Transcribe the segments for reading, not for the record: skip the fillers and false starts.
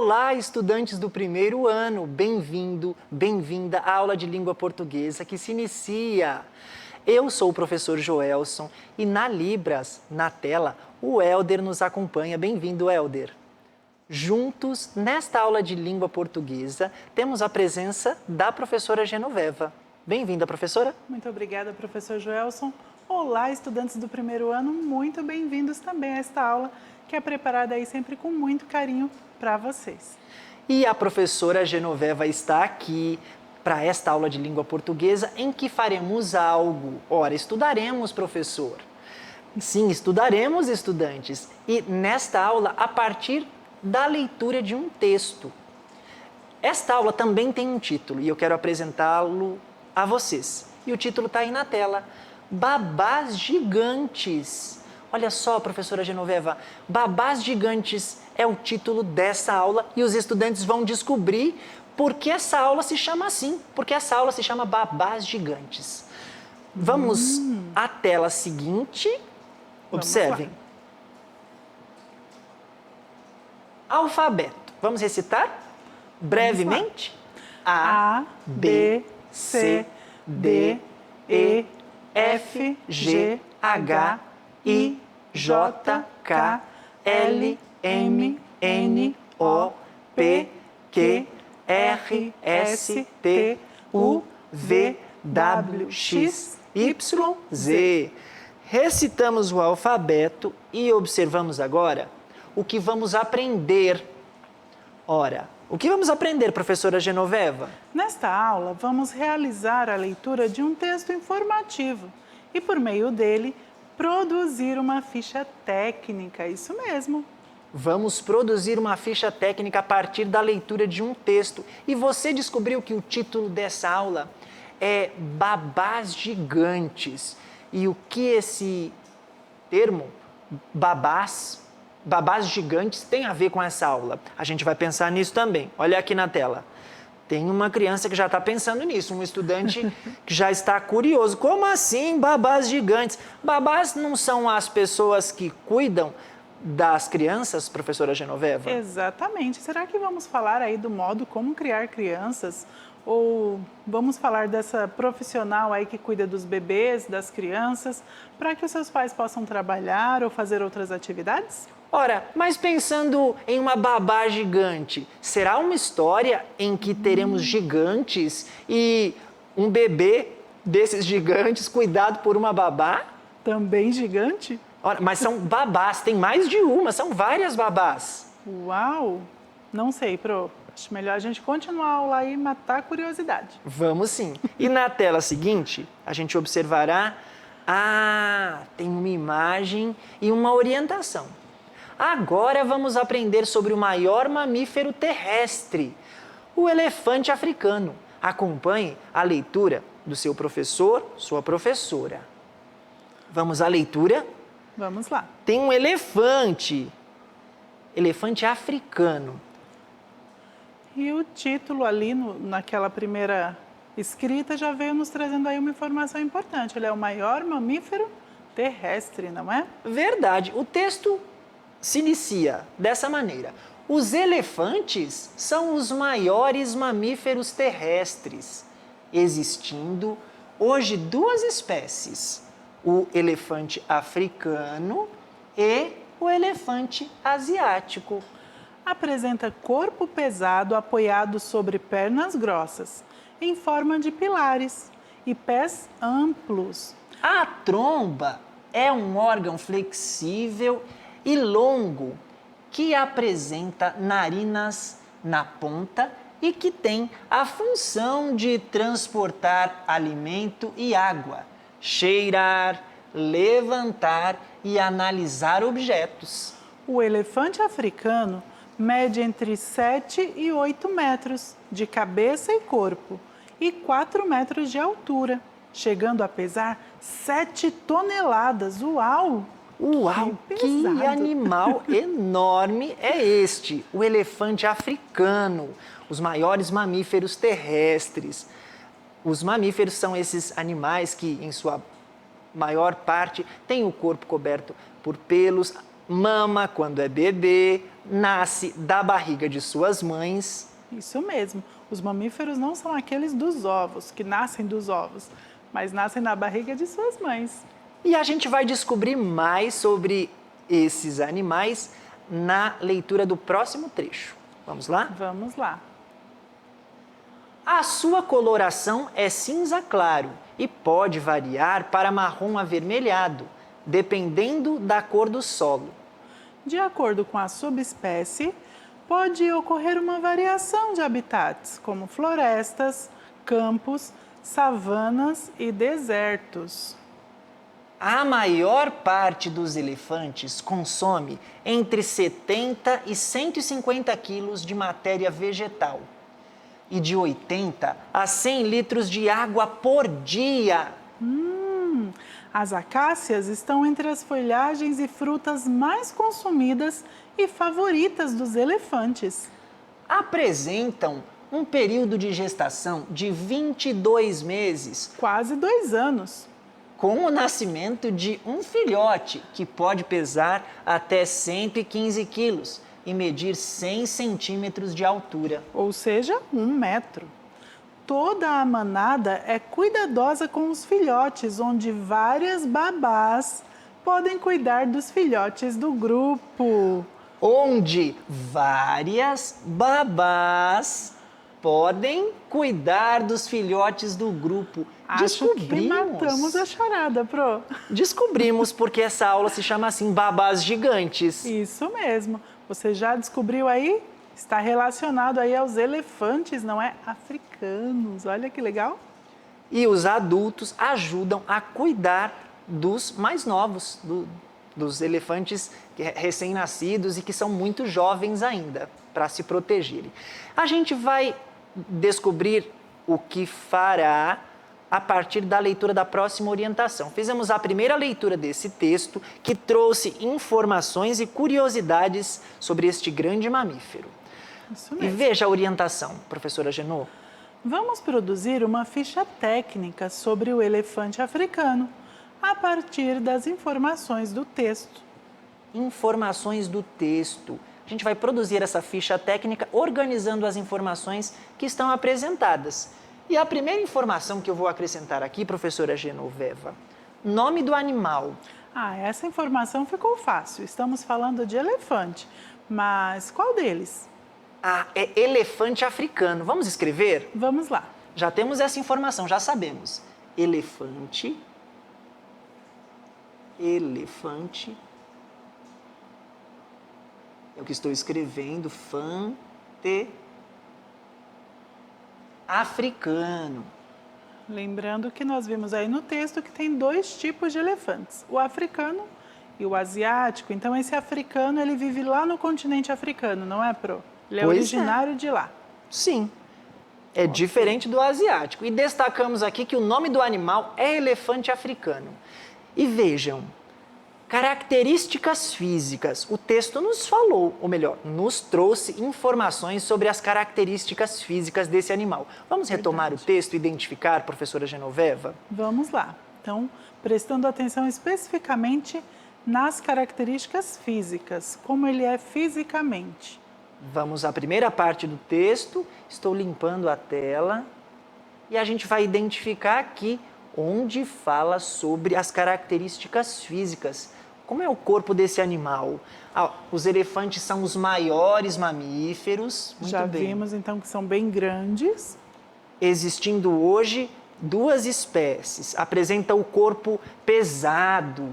Olá, estudantes do primeiro ano! Bem-vindo, bem-vinda à aula de língua portuguesa que se inicia. Eu sou o professor Joelson e na Libras, na tela, o Helder nos acompanha. Bem-vindo, Helder! Juntos, nesta aula de língua portuguesa, temos a presença da professora Genoveva. Bem-vinda, professora! Muito obrigada, professor Joelson. Olá, estudantes do primeiro ano, muito bem-vindos também a esta aula, que é preparada aí sempre com muito carinho para vocês. E a professora Genoveva está aqui para esta aula de língua portuguesa em que faremos algo. Ora, estudaremos, professor. Sim, estudaremos, estudantes. E nesta aula, a partir da leitura de um texto. Esta aula também tem um título e eu quero apresentá-lo a vocês. E o título está aí na tela. Babás gigantes. Olha só, professora Genoveva, Babás gigantes é o título dessa aula e os estudantes vão descobrir por que essa aula se chama assim, porque essa aula se chama Babás gigantes. Vamos à tela seguinte. Observem. Alfabeto. Vamos recitar brevemente? A, B, C, D, E, F, G, H, I, J, K, L, M, N, O, P, Q, R, S, T, U, V, W, X, Y, Z. Recitamos o alfabeto e observamos agora o que vamos aprender. Ora, o que vamos aprender, professora Genoveva? Nesta aula, vamos realizar a leitura de um texto informativo e, por meio dele, produzir uma ficha técnica, isso mesmo. Vamos produzir uma ficha técnica a partir da leitura de um texto. E você descobriu que o título dessa aula é Babás Gigantes. E o que esse termo, babás gigantes, tem a ver com essa aula? A gente vai pensar nisso também. Olha aqui na tela. Tem uma criança que já está pensando nisso, um estudante que já está curioso. Como assim babás gigantes? Babás não são as pessoas que cuidam das crianças, professora Genoveva? Exatamente. Será que vamos falar aí do modo como criar crianças? Ou vamos falar dessa profissional aí que cuida dos bebês, das crianças, para que os seus pais possam trabalhar ou fazer outras atividades? Ora, mas pensando em uma babá gigante, será uma história em que teremos gigantes e um bebê desses gigantes cuidado por uma babá? Também gigante? Ora, mas são babás, tem mais de uma, são várias babás. Uau! Não sei, Pro. Acho melhor a gente continuar a aula e matar a curiosidade. Vamos sim. E na tela seguinte, a gente observará, tem uma imagem e uma orientação. Agora vamos aprender sobre o maior mamífero terrestre, o elefante africano. Acompanhe a leitura do seu professor, sua professora. Vamos à leitura? Vamos lá. Tem um elefante africano. E o título ali, naquela primeira escrita, já veio nos trazendo aí uma informação importante. Ele é o maior mamífero terrestre, não é? Verdade. O texto se inicia dessa maneira. Os elefantes são os maiores mamíferos terrestres, existindo hoje duas espécies, o elefante africano e o elefante asiático. Apresenta corpo pesado apoiado sobre pernas grossas, em forma de pilares, e pés amplos. A tromba é um órgão flexível e longo que apresenta narinas na ponta e que tem a função de transportar alimento e água, cheirar, levantar e analisar objetos. O elefante africano mede entre 7 e 8 metros de cabeça e corpo e 4 metros de altura, chegando a pesar 7 toneladas. Uau! Uau, que animal enorme é este? O elefante africano, os maiores mamíferos terrestres. Os mamíferos são esses animais que, em sua maior parte, têm o corpo coberto por pelos, mama quando é bebê, nasce da barriga de suas mães. Isso mesmo. Os mamíferos não são aqueles dos ovos, que nascem dos ovos, mas nascem na barriga de suas mães. E a gente vai descobrir mais sobre esses animais na leitura do próximo trecho. Vamos lá? Vamos lá. A sua coloração é cinza claro e pode variar para marrom avermelhado, dependendo da cor do solo. De acordo com a subespécie, pode ocorrer uma variação de habitats, como florestas, campos, savanas e desertos. A maior parte dos elefantes consome entre 70 e 150 quilos de matéria vegetal e de 80 a 100 litros de água por dia. As acácias estão entre as folhagens e frutas mais consumidas e favoritas dos elefantes. Apresentam um período de gestação de 22 meses, Quase 2 anos. com o nascimento de um filhote que pode pesar até 115 quilos e medir 100 centímetros de altura. Ou seja, 1 metro. Toda a manada é cuidadosa com os filhotes, onde várias babás podem cuidar dos filhotes do grupo. Onde várias babás podem cuidar dos filhotes do grupo. Acho que matamos a charada, Pro. Descobrimos porque essa aula se chama assim, babás gigantes. Isso mesmo. Você já descobriu aí? Está relacionado aí aos elefantes, não é? Africanos. Olha que legal. E os adultos ajudam a cuidar dos mais novos, dos elefantes recém-nascidos e que são muito jovens ainda, para se protegerem. A gente vai descobrir o que fará a partir da leitura da próxima orientação. Fizemos a primeira leitura desse texto, que trouxe informações e curiosidades sobre este grande mamífero. Isso E mesmo. veja a orientação, professora Genô. Vamos produzir uma ficha técnica sobre o elefante africano, a partir das informações do texto. Informações do texto. A gente vai produzir essa ficha técnica organizando as informações que estão apresentadas. E a primeira informação que eu vou acrescentar aqui, professora Genoveva, nome do animal. Essa informação ficou fácil. Estamos falando de elefante, mas qual deles? É elefante africano. Vamos escrever? Vamos lá. Já temos essa informação, já sabemos. Elefante é o que estou escrevendo, africano. Lembrando que nós vimos aí no texto que tem 2 tipos de elefantes, o africano e o asiático. Então, esse africano, ele vive lá no continente africano, não é, Pro? Ele é originário de lá. Sim, é diferente do asiático. E destacamos aqui que o nome do animal é elefante africano. E vejam, características físicas. O texto nos falou, ou melhor, nos trouxe informações sobre as características físicas desse animal. Vamos retomar o texto e identificar, professora Genoveva? Vamos lá. Então, prestando atenção especificamente nas características físicas, como ele é fisicamente. Vamos à primeira parte do texto, estou limpando a tela e a gente vai identificar aqui onde fala sobre as características físicas. Como é o corpo desse animal? Os elefantes são os maiores mamíferos. Muito Já bem. vimos então que são bem grandes. Existindo hoje 2 espécies. Apresenta o corpo pesado.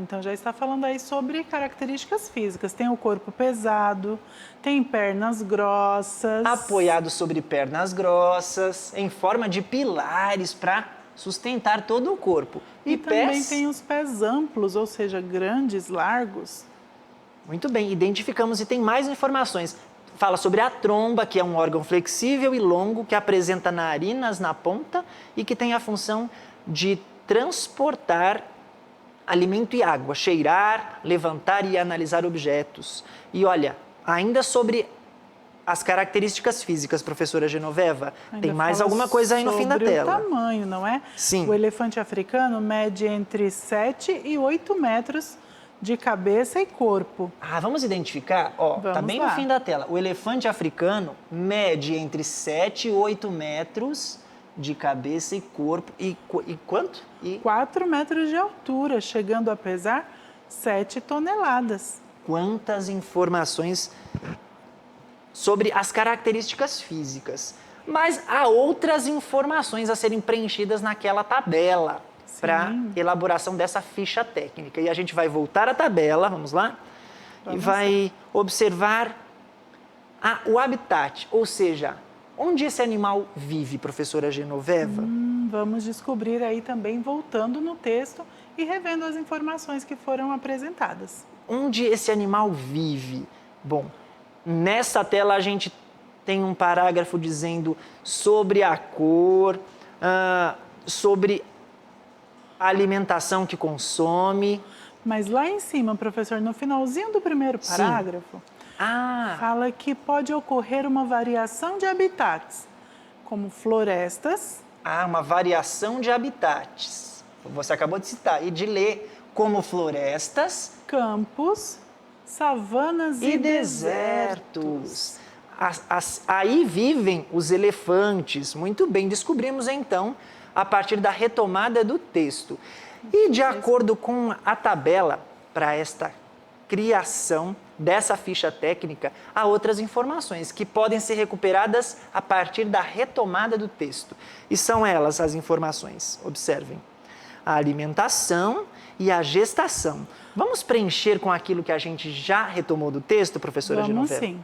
Então já está falando aí sobre características físicas. Tem o corpo pesado, tem pernas grossas. Apoiado sobre pernas grossas, em forma de pilares para sustentar todo o corpo. E também pés... tem os pés amplos, ou seja, grandes, largos. Muito bem, identificamos e tem mais informações. Fala sobre a tromba, que é um órgão flexível e longo que apresenta narinas na ponta e que tem a função de transportar alimento e água, cheirar, levantar e analisar objetos. E olha, ainda sobre as características físicas, professora Genoveva, tem mais alguma coisa aí no fim da tela. Sobre o tamanho, não é? Sim. O elefante africano mede entre 7 e 8 metros de cabeça e corpo. Ah, vamos identificar? Ó, tá Vamos bem lá. no fim da tela. O elefante africano mede entre 7 e 8 metros de cabeça e corpo. E quanto? 4 metros de altura, chegando a pesar 7 toneladas. Quantas informações sobre as características físicas. Mas há outras informações a serem preenchidas naquela tabela para elaboração dessa ficha técnica. E a gente vai voltar à tabela, vamos lá? E vai observar o habitat, ou seja, onde esse animal vive, professora Genoveva? Vamos descobrir aí também, voltando no texto e revendo as informações que foram apresentadas. Onde esse animal vive? Bom, nessa tela a gente tem um parágrafo dizendo sobre a cor, sobre a alimentação que consome. Mas lá em cima, professor, no finalzinho do primeiro parágrafo, fala que pode ocorrer uma variação de habitats, como florestas. Uma variação de habitats. Você acabou de citar e de ler como florestas, campos, savanas e desertos. Aí vivem os elefantes. Muito bem, descobrimos então a partir da retomada do texto. E de acordo com a tabela para esta criação dessa ficha técnica, há outras informações que podem ser recuperadas a partir da retomada do texto. E são elas as informações. Observem. A alimentação e a gestação. Vamos preencher com aquilo que a gente já retomou do texto, professora Genoveva? Vamos sim.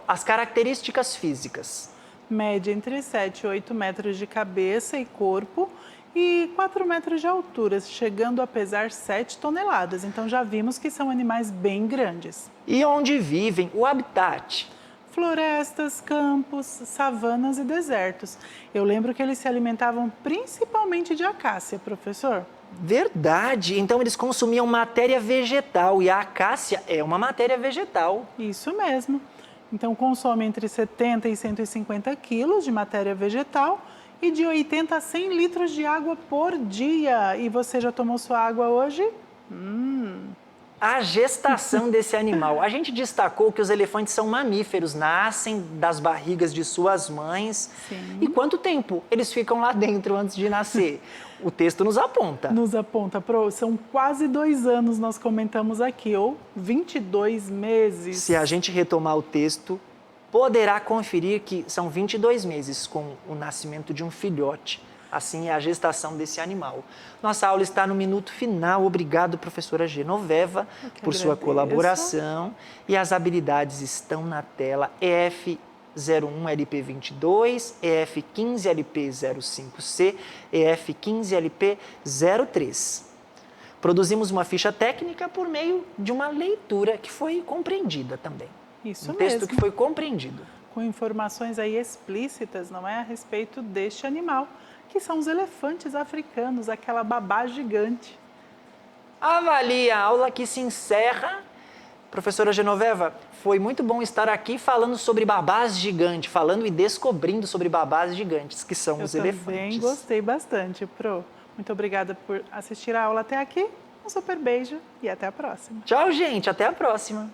As características físicas. Mede entre 7 e 8 metros de cabeça e corpo e 4 metros de altura, chegando a pesar 7 toneladas. Então já vimos que são animais bem grandes. E onde vivem? O habitat. Florestas, campos, savanas e desertos. Eu lembro que eles se alimentavam principalmente de acácia, professor. Verdade. Então eles consumiam matéria vegetal e a acácia é uma matéria vegetal. Isso mesmo. Então consome entre 70 e 150 quilos de matéria vegetal e de 80 a 100 litros de água por dia. E você já tomou sua água hoje? A gestação desse animal. A gente destacou que os elefantes são mamíferos, nascem das barrigas de suas mães. Sim. E quanto tempo eles ficam lá dentro antes de nascer? O texto nos aponta. Nos aponta, são quase 2 anos, nós comentamos aqui, ou 22 meses. Se a gente retomar o texto, poderá conferir que são 22 meses com o nascimento de um filhote. Assim é a gestação desse animal. Nossa aula está no minuto final. Obrigado, professora Genoveva, por sua colaboração. E as habilidades estão na tela. EF01LP22, EF15LP05C, EF15LP03. Produzimos uma ficha técnica por meio de uma leitura que foi compreendida também. Isso mesmo. Um texto que foi compreendido. Com informações aí explícitas, não é, a respeito deste animal, que são os elefantes africanos, aquela babá gigante. Avalie a aula que se encerra. Professora Genoveva, foi muito bom estar aqui falando sobre babás gigantes, falando e descobrindo sobre babás gigantes, que são os elefantes. Eu também gostei bastante, Pro. Muito obrigada por assistir a aula até aqui. Um super beijo e até a próxima. Tchau, gente. Até a próxima.